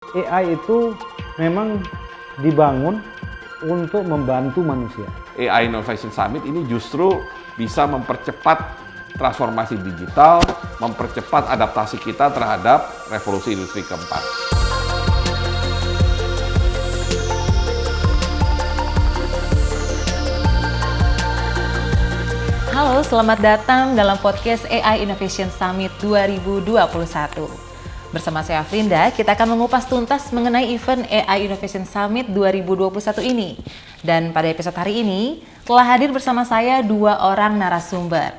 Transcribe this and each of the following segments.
AI itu memang dibangun untuk membantu manusia. AI Innovation Summit ini justru bisa mempercepat transformasi digital, mempercepat adaptasi kita terhadap revolusi industri keempat. Halo, selamat datang dalam podcast AI Innovation Summit 2021. Bersama saya Afrinda, kita akan mengupas tuntas mengenai event AI Innovation Summit 2021 ini. Dan pada episode hari ini, telah hadir bersama saya dua orang narasumber.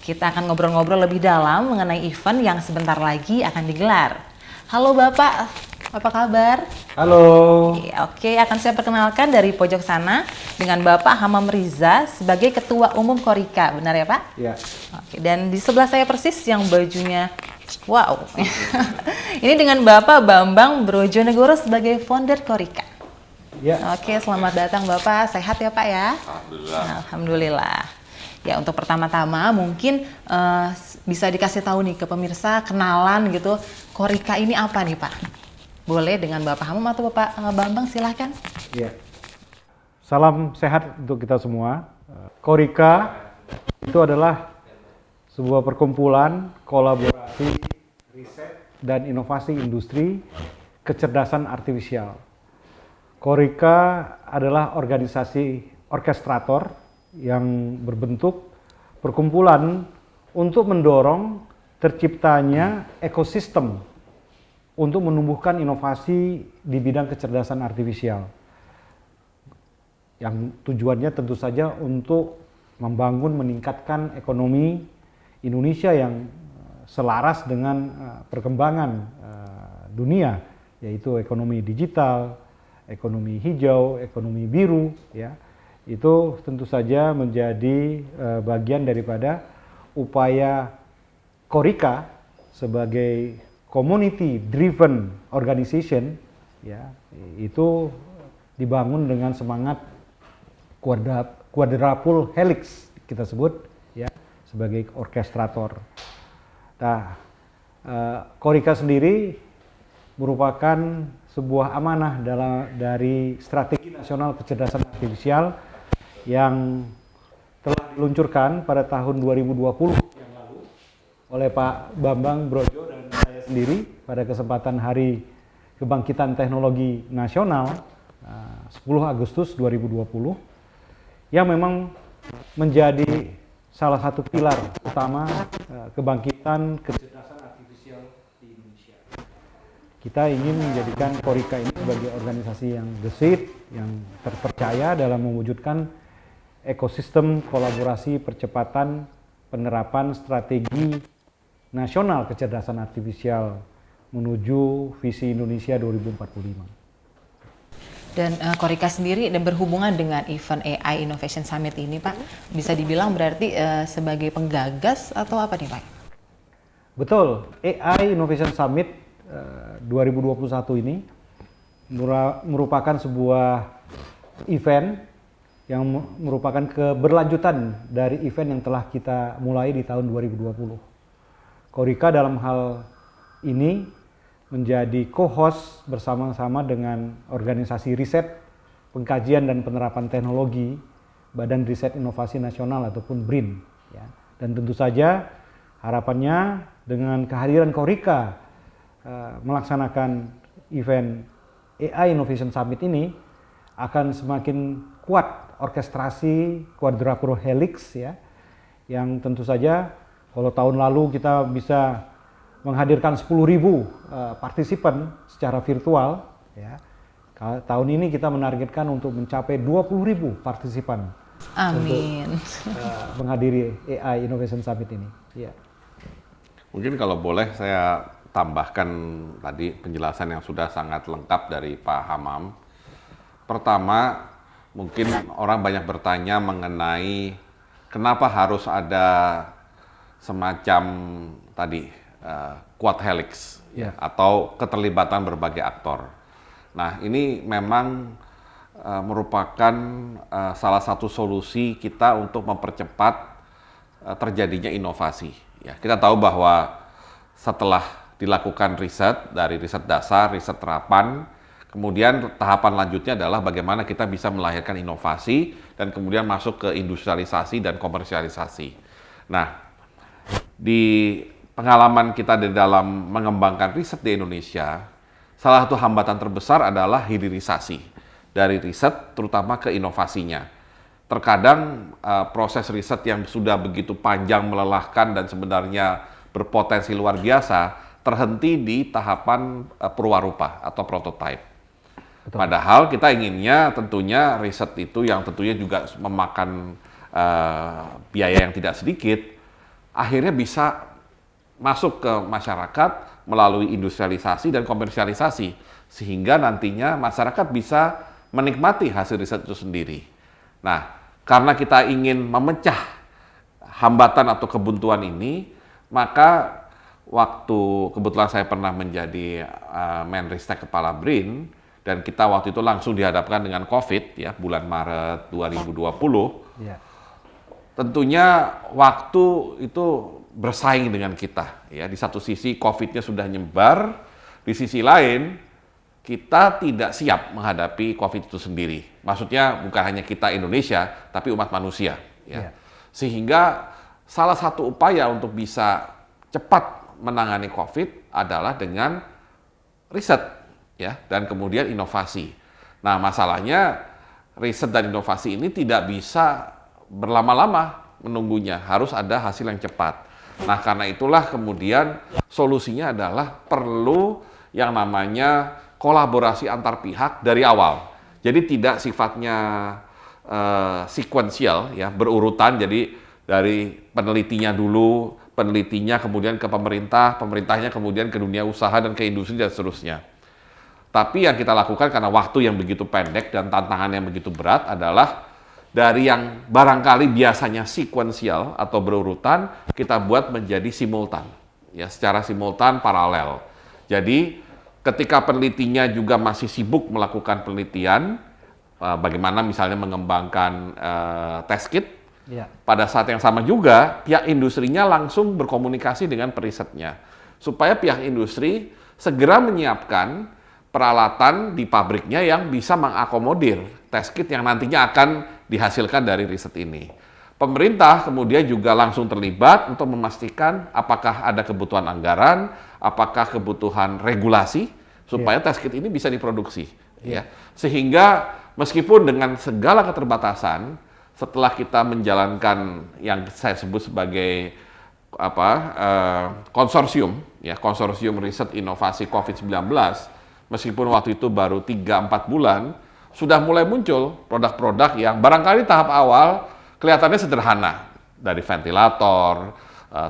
Kita akan ngobrol-ngobrol lebih dalam mengenai event yang sebentar lagi akan digelar. Halo Bapak, apa kabar? Halo. Oke, akan saya perkenalkan dari pojok sana dengan Bapak Hamam Riza sebagai Ketua Umum Korika, benar ya Pak? Ya. Oke, dan di sebelah saya persis yang bajunya, wow. Ini dengan Bapak Bambang Brojonegoro sebagai founder Korika. Ya. Oke, selamat datang Bapak, sehat ya Pak ya? Alhamdulillah. Alhamdulillah. Ya, untuk pertama-tama mungkin bisa dikasih tahu nih ke pemirsa kenalan gitu, Korika ini apa nih Pak? Boleh dengan Bapak Hamam atau Bapak Bambang, silahkan. Ya. Salam sehat untuk kita semua. Korika itu adalah sebuah perkumpulan kolaborasi riset dan inovasi industri kecerdasan artifisial. Korika adalah organisasi orkestrator yang berbentuk perkumpulan untuk mendorong terciptanya ekosistem untuk menumbuhkan inovasi di bidang kecerdasan artifisial. Yang tujuannya tentu saja untuk membangun, meningkatkan ekonomi Indonesia yang selaras dengan perkembangan dunia, yaitu ekonomi digital, ekonomi hijau, ekonomi biru, ya. Itu tentu saja menjadi bagian daripada upaya Korika sebagai community driven organization, ya, itu dibangun dengan semangat quadruple helix kita sebut, ya, sebagai orkestrator. Nah, Korika sendiri merupakan sebuah amanah dari strategi nasional kecerdasan artifisial yang telah diluncurkan pada tahun 2020 yang lalu oleh Pak Bambang Brojo dan saya sendiri pada kesempatan Hari Kebangkitan Teknologi Nasional 10 Agustus 2020, yang memang menjadi salah satu pilar utama kebangkitan kecerdasan artifisial di Indonesia. Kita ingin menjadikan Korika ini sebagai organisasi yang gesit, yang terpercaya dalam mewujudkan ekosistem kolaborasi percepatan penerapan strategi nasional kecerdasan artifisial menuju visi Indonesia 2045. Dan Korika sendiri dan berhubungan dengan event AI Innovation Summit ini Pak, bisa dibilang berarti sebagai penggagas atau apa nih Pak? Betul, AI Innovation Summit 2021 ini merupakan sebuah event yang merupakan keberlanjutan dari event yang telah kita mulai di tahun 2020. Korika dalam hal ini menjadi co-host bersama-sama dengan organisasi riset, pengkajian dan penerapan teknologi Badan Riset Inovasi Nasional ataupun BRIN, ya. Dan tentu saja harapannya dengan kehadiran Korika melaksanakan event AI Innovation Summit ini akan semakin kuat orkestrasi quadruple helix, ya, yang tentu saja kalau tahun lalu kita bisa menghadirkan 10.000 partisipan secara virtual, ya. Tahun ini kita menargetkan untuk mencapai 20.000 partisipan. Amin. Untuk menghadiri AI Innovation Summit ini. Ya. Mungkin kalau boleh saya tambahkan tadi penjelasan yang sudah sangat lengkap dari Pak Hamam. Pertama, mungkin orang banyak bertanya mengenai kenapa harus ada semacam tadi quad helix, ya, atau keterlibatan berbagai aktor. Nah, ini memang merupakan salah satu solusi kita untuk mempercepat terjadinya inovasi. Ya, kita tahu bahwa setelah dilakukan riset, dari riset dasar, riset terapan, kemudian tahapan lanjutnya adalah bagaimana kita bisa melahirkan inovasi dan kemudian masuk ke industrialisasi dan komersialisasi. Nah, di pengalaman kita di dalam mengembangkan riset di Indonesia, salah satu hambatan terbesar adalah hilirisasi dari riset terutama ke inovasinya. Terkadang proses riset yang sudah begitu panjang, melelahkan dan sebenarnya berpotensi luar biasa terhenti di tahapan purwarupa atau prototype. Betul. Padahal kita inginnya tentunya riset itu yang tentunya juga memakan biaya yang tidak sedikit, akhirnya bisa masuk ke masyarakat melalui industrialisasi dan komersialisasi, sehingga nantinya masyarakat bisa menikmati hasil riset itu sendiri. Nah, karena kita ingin memecah hambatan atau kebuntuan ini, maka waktu kebetulan saya pernah menjadi Menristek Kepala BRIN, dan kita waktu itu langsung dihadapkan dengan COVID ya, bulan Maret 2020. Ya. Tentunya waktu itu bersaing dengan kita ya. Di satu sisi COVID-nya sudah nyebar, di sisi lain kita tidak siap menghadapi COVID itu sendiri. Maksudnya bukan hanya kita Indonesia, tapi umat manusia. Ya. Sehingga salah satu upaya untuk bisa cepat menangani COVID adalah dengan riset, ya, dan kemudian inovasi. Nah, masalahnya riset dan inovasi ini tidak bisa berlama-lama menunggunya, harus ada hasil yang cepat. Nah, karena itulah kemudian solusinya adalah perlu yang namanya kolaborasi antar pihak dari awal. Jadi tidak sifatnya sequential ya, berurutan. Jadi dari penelitinya dulu, penelitinya kemudian ke pemerintah, pemerintahnya kemudian ke dunia usaha dan ke industri dan seterusnya. Tapi yang kita lakukan karena waktu yang begitu pendek dan tantangan yang begitu berat adalah dari yang barangkali biasanya sequential atau berurutan, kita buat menjadi simultan. Ya, secara simultan paralel. Jadi ketika penelitinya juga masih sibuk melakukan penelitian, bagaimana misalnya mengembangkan test kit, ya. Pada saat yang sama juga pihak industrinya langsung berkomunikasi dengan perisetnya, supaya pihak industri segera menyiapkan peralatan di pabriknya yang bisa mengakomodir test kit yang nantinya akan dihasilkan dari riset ini. Pemerintah kemudian juga langsung terlibat untuk memastikan apakah ada kebutuhan anggaran, apakah kebutuhan regulasi supaya test kit ini bisa diproduksi. Ya. Sehingga meskipun dengan segala keterbatasan, setelah kita menjalankan yang saya sebut sebagai konsorsium, ya, konsorsium riset inovasi COVID-19, meskipun waktu itu baru 3-4 bulan, sudah mulai muncul produk-produk yang barangkali tahap awal kelihatannya sederhana, dari ventilator,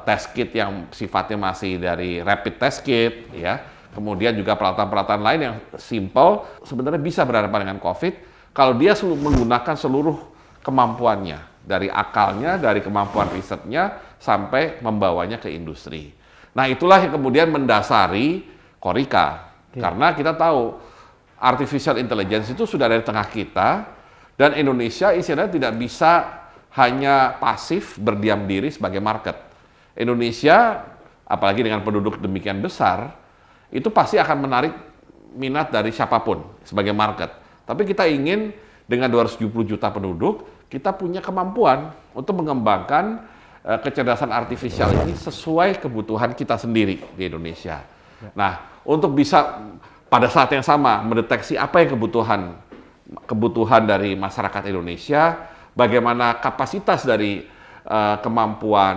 test kit yang sifatnya masih dari rapid test kit, ya. Kemudian juga peralatan-peralatan lain yang simple, sebenarnya bisa berhadapan dengan COVID kalau dia menggunakan seluruh kemampuannya, dari akalnya, dari kemampuan risetnya, sampai membawanya ke industri. Nah, itulah yang kemudian mendasari Korika. Karena kita tahu artificial intelligence itu sudah ada di tengah kita, dan Indonesia istilahnya tidak bisa hanya pasif berdiam diri sebagai market. Indonesia, apalagi dengan penduduk demikian besar, itu pasti akan menarik minat dari siapapun sebagai market. Tapi kita ingin dengan 270 juta penduduk, kita punya kemampuan untuk mengembangkan kecerdasan artifisial ini sesuai kebutuhan kita sendiri di Indonesia. Nah, untuk bisa pada saat yang sama mendeteksi apa yang kebutuhan dari masyarakat Indonesia, bagaimana kapasitas dari kemampuan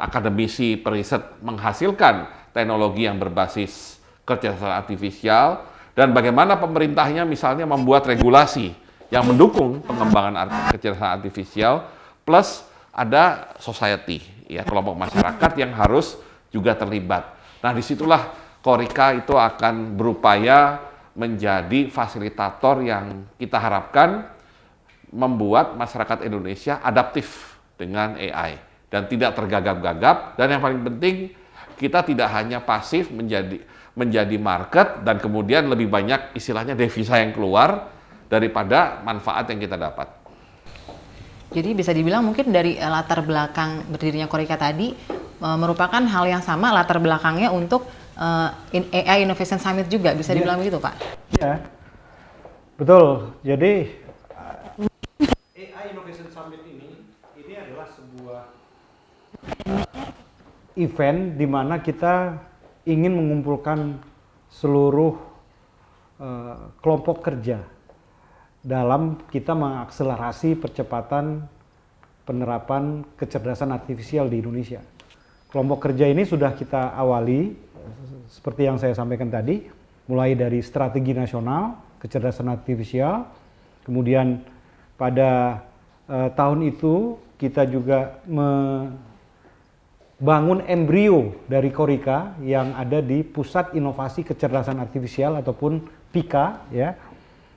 akademisi periset menghasilkan teknologi yang berbasis kecerdasan artifisial, dan bagaimana pemerintahnya misalnya membuat regulasi yang mendukung pengembangan kecerdasan artifisial, plus ada society, ya, kelompok masyarakat yang harus juga terlibat. Nah, disitulah Korika itu akan berupaya menjadi fasilitator yang kita harapkan membuat masyarakat Indonesia adaptif dengan AI dan tidak tergagap-gagap, dan yang paling penting kita tidak hanya pasif menjadi market dan kemudian lebih banyak istilahnya devisa yang keluar daripada manfaat yang kita dapat. Jadi bisa dibilang mungkin dari latar belakang berdirinya Korika tadi merupakan hal yang sama, latar belakangnya untuk AI Innovation Summit juga, bisa dibilang begitu Pak? Ya, betul. Jadi AI Innovation Summit ini adalah sebuah event di mana kita ingin mengumpulkan seluruh kelompok kerja dalam kita mengakselerasi percepatan penerapan kecerdasan artifisial di Indonesia. Kelompok kerja ini sudah kita awali seperti yang saya sampaikan tadi, mulai dari strategi nasional kecerdasan artifisial, kemudian pada tahun itu kita juga membangun embrio dari Korika yang ada di Pusat Inovasi Kecerdasan Artifisial ataupun PIKA ya.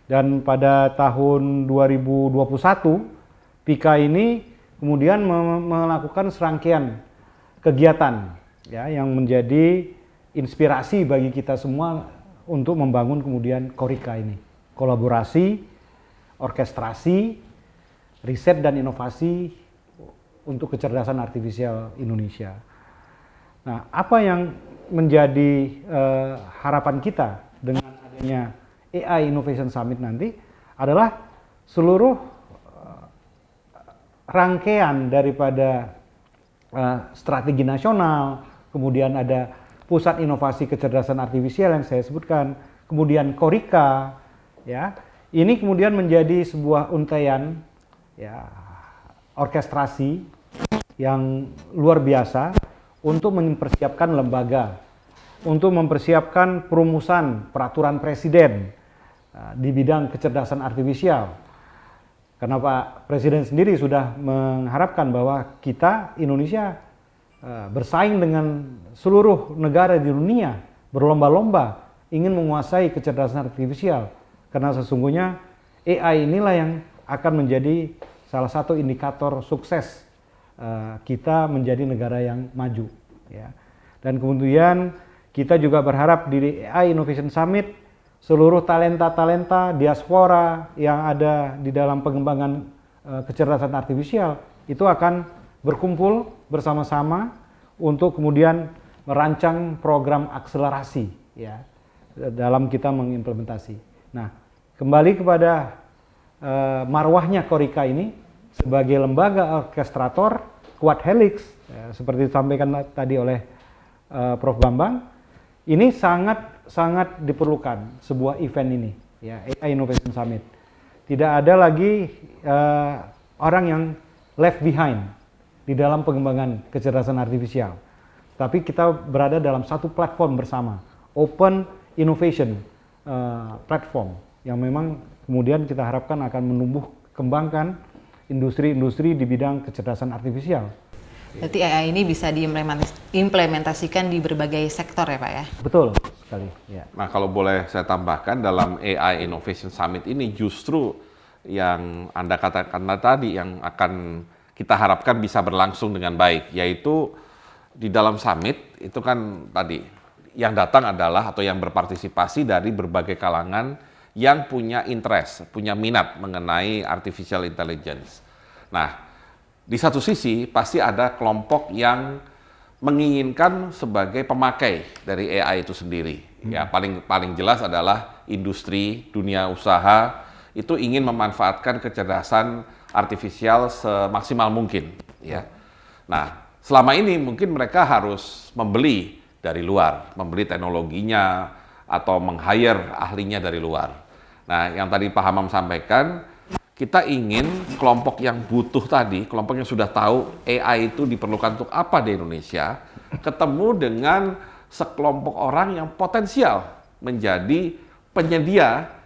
Dan pada tahun 2021 PIKA ini kemudian melakukan serangkaian kegiatan ya yang menjadi inspirasi bagi kita semua untuk membangun kemudian Korika ini. Kolaborasi, orkestrasi, riset dan inovasi untuk kecerdasan artifisial Indonesia. Nah, apa yang menjadi harapan kita dengan adanya AI Innovation Summit nanti adalah seluruh rangkaian daripada strategi nasional, kemudian ada Pusat Inovasi Kecerdasan Artifisial yang saya sebutkan, kemudian Korika, ya, ini kemudian menjadi sebuah untaian, ya, orkestrasi yang luar biasa untuk mempersiapkan lembaga, untuk mempersiapkan perumusan peraturan presiden di bidang kecerdasan artifisial. Karena Pak Presiden sendiri sudah mengharapkan bahwa kita, Indonesia, bersaing dengan seluruh negara di dunia, berlomba-lomba ingin menguasai kecerdasan artifisial. Karena sesungguhnya AI inilah yang akan menjadi salah satu indikator sukses kita menjadi negara yang maju. Ya. Dan kemudian kita juga berharap di AI Innovation Summit seluruh talenta-talenta diaspora yang ada di dalam pengembangan kecerdasan artifisial itu akan berkumpul bersama-sama untuk kemudian merancang program akselerasi ya dalam kita mengimplementasi. Nah, kembali kepada marwahnya Korika ini sebagai lembaga orkestrator Quad Helix ya, seperti disampaikan tadi oleh Prof. Bambang, ini sangat diperlukan sebuah event ini ya, AI Innovation Summit. Tidak ada lagi orang yang left behind di dalam pengembangan kecerdasan artifisial. Tapi kita berada dalam satu platform bersama, Open Innovation Platform, yang memang kemudian kita harapkan akan menumbuh kembangkan industri-industri di bidang kecerdasan artifisial. Berarti AI ini bisa diimplementasikan di berbagai sektor ya Pak ya? Betul sekali. Ya. Nah, kalau boleh saya tambahkan, dalam AI Innovation Summit ini justru yang Anda katakan tadi yang akan kita harapkan bisa berlangsung dengan baik, yaitu di dalam summit itu kan tadi yang datang adalah atau yang berpartisipasi dari berbagai kalangan yang punya interest, punya minat mengenai artificial intelligence. Nah, di satu sisi pasti ada kelompok yang menginginkan sebagai pemakai dari AI itu sendiri. Ya, paling jelas adalah industri, dunia usaha itu ingin memanfaatkan kecerdasan artifisial semaksimal mungkin, ya. Nah, selama ini mungkin mereka harus membeli dari luar, membeli teknologinya atau meng-hire ahlinya dari luar. Nah, yang tadi Pak Hamam sampaikan, kita ingin kelompok yang butuh tadi, kelompok yang sudah tahu AI itu diperlukan untuk apa di Indonesia, ketemu dengan sekelompok orang yang potensial menjadi penyedia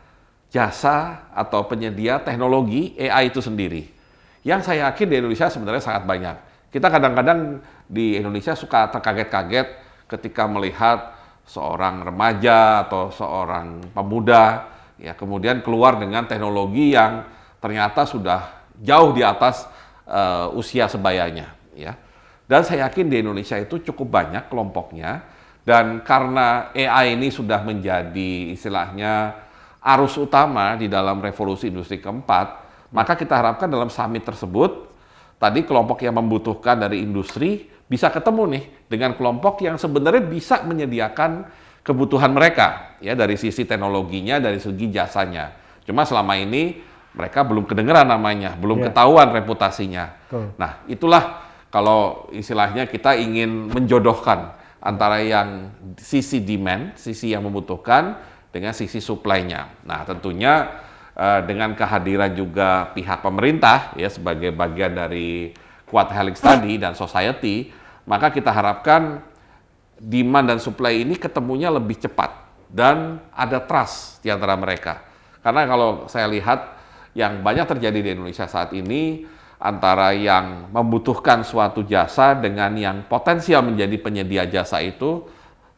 jasa atau penyedia teknologi AI itu sendiri. Yang saya yakin di Indonesia sebenarnya sangat banyak. Kita kadang-kadang di Indonesia suka terkaget-kaget ketika melihat seorang remaja atau seorang pemuda ya kemudian keluar dengan teknologi yang ternyata sudah jauh di atas usia sebayanya ya. Dan saya yakin di Indonesia itu cukup banyak kelompoknya, dan karena AI ini sudah menjadi istilahnya arus utama di dalam revolusi industri keempat, maka kita harapkan dalam summit tersebut, tadi kelompok yang membutuhkan dari industri bisa ketemu nih dengan kelompok yang sebenarnya bisa menyediakan kebutuhan mereka ya dari sisi teknologinya, dari segi jasanya. Cuma selama ini mereka belum kedengeran namanya, belum ketahuan reputasinya. Nah, itulah kalau istilahnya kita ingin menjodohkan antara yang sisi demand, sisi yang membutuhkan dengan sisi supply-nya. Nah, tentunya dengan kehadiran juga pihak pemerintah ya sebagai bagian dari Quad Helix tadi dan society, maka kita harapkan demand dan supply ini ketemunya lebih cepat dan ada trust di antara mereka. Karena kalau saya lihat yang banyak terjadi di Indonesia saat ini antara yang membutuhkan suatu jasa dengan yang potensial menjadi penyedia jasa itu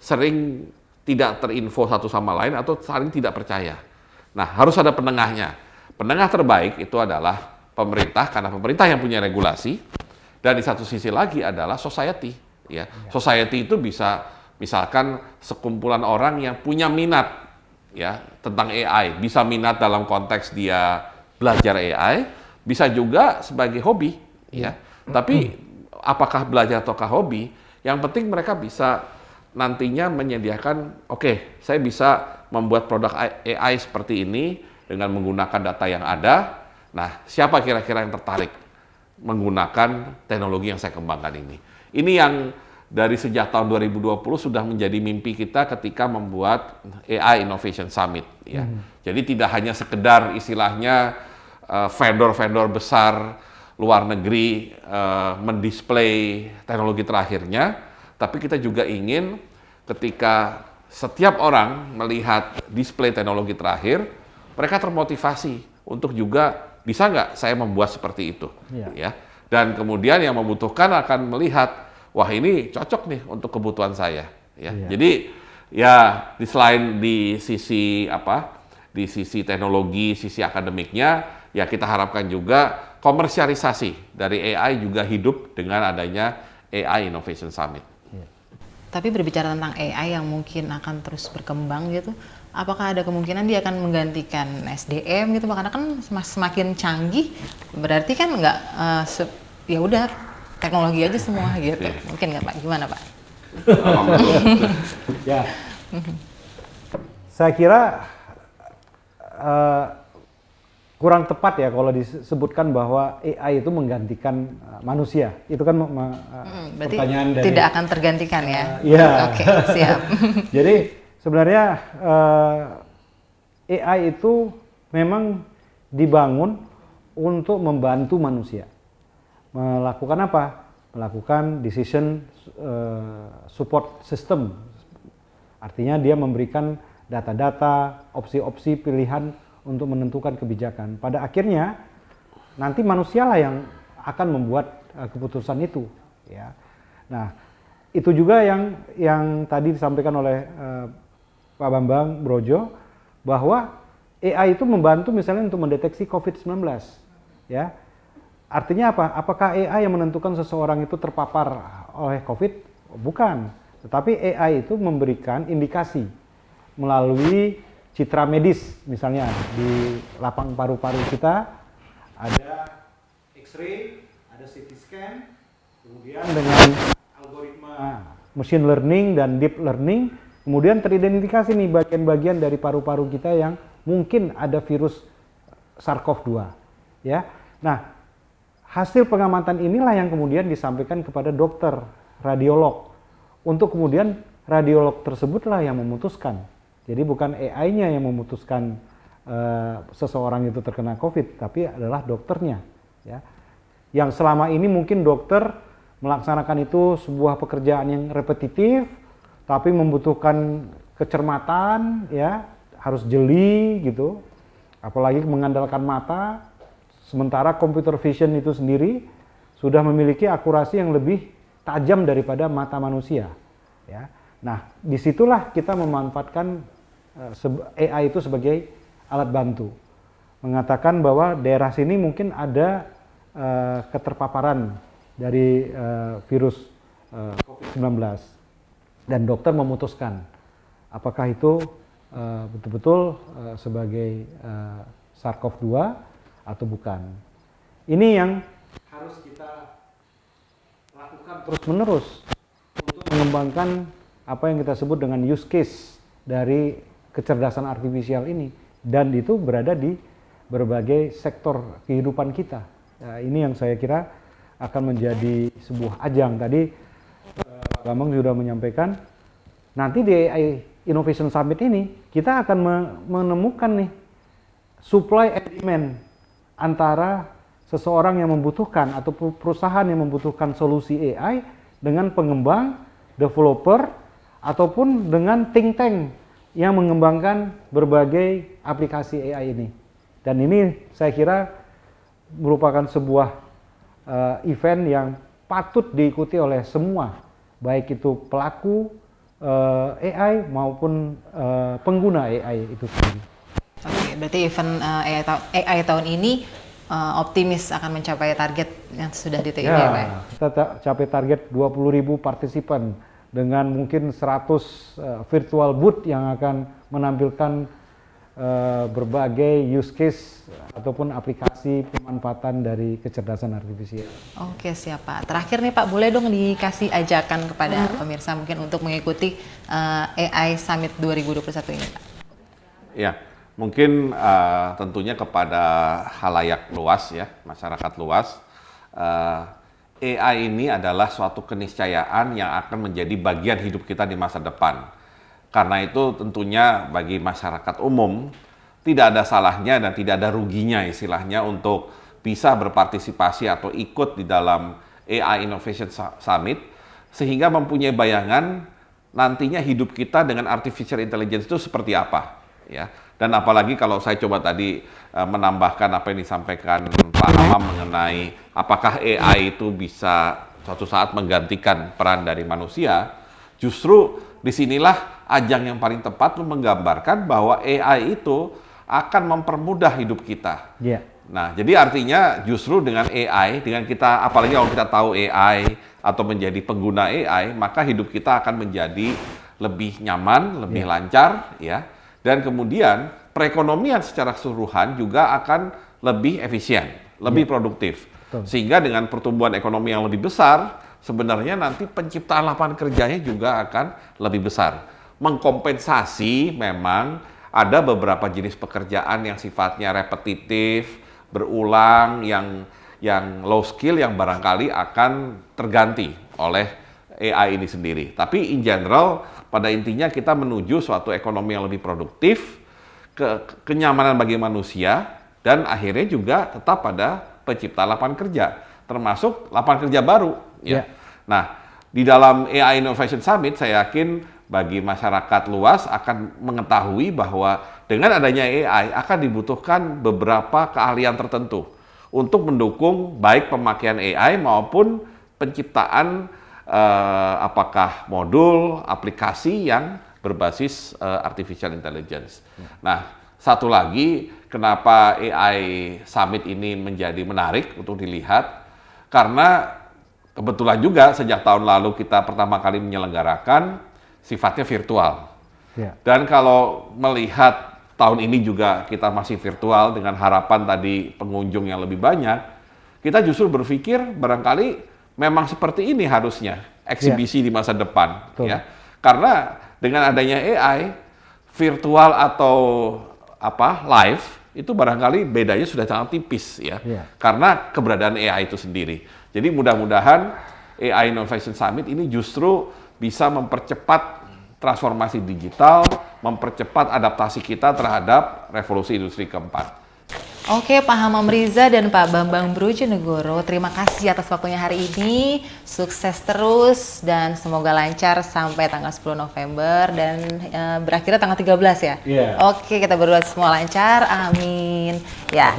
sering tidak terinfo satu sama lain atau saling tidak percaya. Nah, harus ada penengahnya. Penengah terbaik itu adalah pemerintah karena pemerintah yang punya regulasi. Dan di satu sisi lagi adalah society, ya. Society itu bisa misalkan sekumpulan orang yang punya minat ya tentang AI, bisa minat dalam konteks dia belajar AI, bisa juga sebagai hobi, ya. Tapi apakah belajar ataukah hobi? Yang penting mereka bisa nantinya menyediakan, oke, saya bisa membuat produk AI seperti ini dengan menggunakan data yang ada. Nah, siapa kira-kira yang tertarik menggunakan teknologi yang saya kembangkan ini? Ini yang dari sejak tahun 2020 sudah menjadi mimpi kita ketika membuat AI Innovation Summit. Ya. Jadi tidak hanya sekedar istilahnya vendor-vendor besar luar negeri mendisplay teknologi terakhirnya, tapi kita juga ingin ketika setiap orang melihat display teknologi terakhir, mereka termotivasi untuk juga bisa nggak saya membuat seperti itu, ya. Dan kemudian yang membutuhkan akan melihat, wah ini cocok nih untuk kebutuhan saya, ya. Jadi ya selain di sisi di sisi teknologi, sisi akademiknya, ya kita harapkan juga komersialisasi dari AI juga hidup dengan adanya AI Innovation Summit. Tapi berbicara tentang AI yang mungkin akan terus berkembang gitu, apakah ada kemungkinan dia akan menggantikan SDM gitu? Karena kan semakin canggih, berarti kan nggak ya udah teknologi aja semua gitu. Mungkin nggak Pak? Gimana Pak? Ya, saya kira kurang tepat ya kalau disebutkan bahwa AI itu menggantikan manusia. Itu kan berarti pertanyaan dari tidak akan tergantikan ya? Iya. Oke, siap. Jadi sebenarnya AI itu memang dibangun untuk membantu manusia. Melakukan apa? Melakukan decision support system. Artinya dia memberikan data-data, opsi-opsi pilihan untuk menentukan kebijakan. Pada akhirnya nanti manusialah yang akan membuat keputusan itu, ya. Nah, itu juga yang tadi disampaikan oleh Pak Bambang Brojo bahwa AI itu membantu misalnya untuk mendeteksi COVID-19, ya. Artinya apa? Apakah AI yang menentukan seseorang itu terpapar oleh COVID? Bukan. Tetapi AI itu memberikan indikasi melalui citra medis, misalnya di lapang paru-paru kita ada X-ray, ada CT scan, kemudian dengan algoritma machine learning dan deep learning, kemudian teridentifikasi nih bagian-bagian dari paru-paru kita yang mungkin ada virus SARS-CoV-2, ya. Nah, hasil pengamatan inilah yang kemudian disampaikan kepada dokter, radiolog, untuk kemudian radiolog tersebutlah yang memutuskan. Jadi bukan AI-nya yang memutuskan seseorang itu terkena COVID, tapi adalah dokternya, ya. Yang selama ini mungkin dokter melaksanakan itu sebuah pekerjaan yang repetitif, tapi membutuhkan kecermatan, ya, harus jeli gitu, apalagi mengandalkan mata. Sementara computer vision itu sendiri sudah memiliki akurasi yang lebih tajam daripada mata manusia, ya. Nah, disitulah kita memanfaatkan AI itu sebagai alat bantu, mengatakan bahwa daerah sini mungkin ada keterpaparan dari virus COVID-19 dan dokter memutuskan apakah itu betul-betul sebagai SARS-CoV-2 atau bukan. Ini yang harus kita lakukan lakukan terus-menerus untuk mengembangkan apa yang kita sebut dengan use case dari kecerdasan artifisial ini, dan itu berada di berbagai sektor kehidupan kita. Nah, ini yang saya kira akan menjadi sebuah ajang. Tadi Pak Bambang sudah menyampaikan, nanti di AI Innovation Summit ini kita akan menemukan nih supply and demand antara seseorang yang membutuhkan atau perusahaan yang membutuhkan solusi AI dengan pengembang, developer, ataupun dengan think tank yang mengembangkan berbagai aplikasi AI ini. Dan ini saya kira merupakan sebuah event yang patut diikuti oleh semua, baik itu pelaku AI maupun pengguna AI itu sendiri. Oke, berarti event AI tahun ini optimis akan mencapai target yang sudah ditentukan ya, Pak? Kita capai target 20.000 partisipan dengan mungkin 100 virtual booth yang akan menampilkan berbagai use case ataupun aplikasi pemanfaatan dari kecerdasan artifisial. Oke, siap Pak. Terakhir nih Pak, boleh dong dikasih ajakan kepada pemirsa mungkin untuk mengikuti AI Summit 2021 ini, Pak? Ya, mungkin tentunya kepada halayak luas ya, masyarakat luas, AI ini adalah suatu keniscayaan yang akan menjadi bagian hidup kita di masa depan. Karena itu tentunya bagi masyarakat umum tidak ada salahnya dan tidak ada ruginya istilahnya untuk bisa berpartisipasi atau ikut di dalam AI Innovation Summit sehingga mempunyai bayangan nantinya hidup kita dengan artificial intelligence itu seperti apa ya. Dan apalagi kalau saya coba tadi menambahkan apa yang disampaikan Pak Hamam mengenai apakah AI itu bisa suatu saat menggantikan peran dari manusia, justru disinilah ajang yang paling tepat menggambarkan bahwa AI itu akan mempermudah hidup kita. Yeah. Nah, jadi artinya justru dengan AI, dengan kita, apalagi kalau kita tahu AI atau menjadi pengguna AI, maka hidup kita akan menjadi lebih nyaman, lebih lancar, ya. Dan kemudian perekonomian secara keseluruhan juga akan lebih efisien, lebih produktif. Betul. Sehingga dengan pertumbuhan ekonomi yang lebih besar, sebenarnya nanti penciptaan lapangan kerjanya juga akan lebih besar. Mengkompensasi memang ada beberapa jenis pekerjaan yang sifatnya repetitif, berulang, yang low skill yang barangkali akan terganti oleh AI ini sendiri. Tapi in general, pada intinya kita menuju suatu ekonomi yang lebih produktif, kenyamanan bagi manusia, dan akhirnya juga tetap pada penciptaan lapangan kerja, termasuk lapangan kerja baru. Ya. Nah, di dalam AI Innovation Summit, saya yakin bagi masyarakat luas akan mengetahui bahwa dengan adanya AI akan dibutuhkan beberapa keahlian tertentu untuk mendukung baik pemakaian AI maupun penciptaan apakah modul, aplikasi yang berbasis artificial intelligence. Nah, satu lagi kenapa AI Summit ini menjadi menarik untuk dilihat, karena kebetulan juga sejak tahun lalu kita pertama kali menyelenggarakan sifatnya virtual. Dan kalau melihat tahun ini juga kita masih virtual dengan harapan tadi pengunjung yang lebih banyak, kita justru berpikir barangkali memang seperti ini harusnya eksibisi di masa depan. Ya. Karena dengan adanya AI, virtual atau live, itu barangkali bedanya sudah sangat tipis ya. Karena keberadaan AI itu sendiri. Jadi mudah-mudahan AI Innovation Summit ini justru bisa mempercepat transformasi digital, mempercepat adaptasi kita terhadap revolusi industri keempat. Oke, Pak Hamam Riza dan Pak Bambang Brojonegoro, terima kasih atas waktunya hari ini. Sukses terus dan semoga lancar sampai tanggal 10 November dan berakhirnya tanggal 13 ya? Oke, kita berdoa semua lancar. Amin. Ya.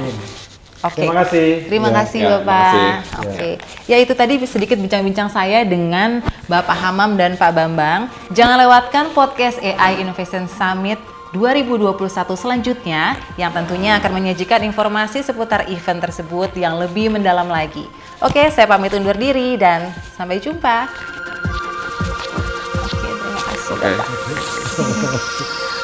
Oke. Terima kasih. Terima kasih Bapak. Oke. Ya itu tadi sedikit bincang-bincang saya dengan Bapak Hamam dan Pak Bambang. Jangan lewatkan podcast AI Innovation Summit 2021 selanjutnya yang tentunya akan menyajikan informasi seputar event tersebut yang lebih mendalam lagi. Oke, saya pamit undur diri dan sampai jumpa. Oke, terima kasih.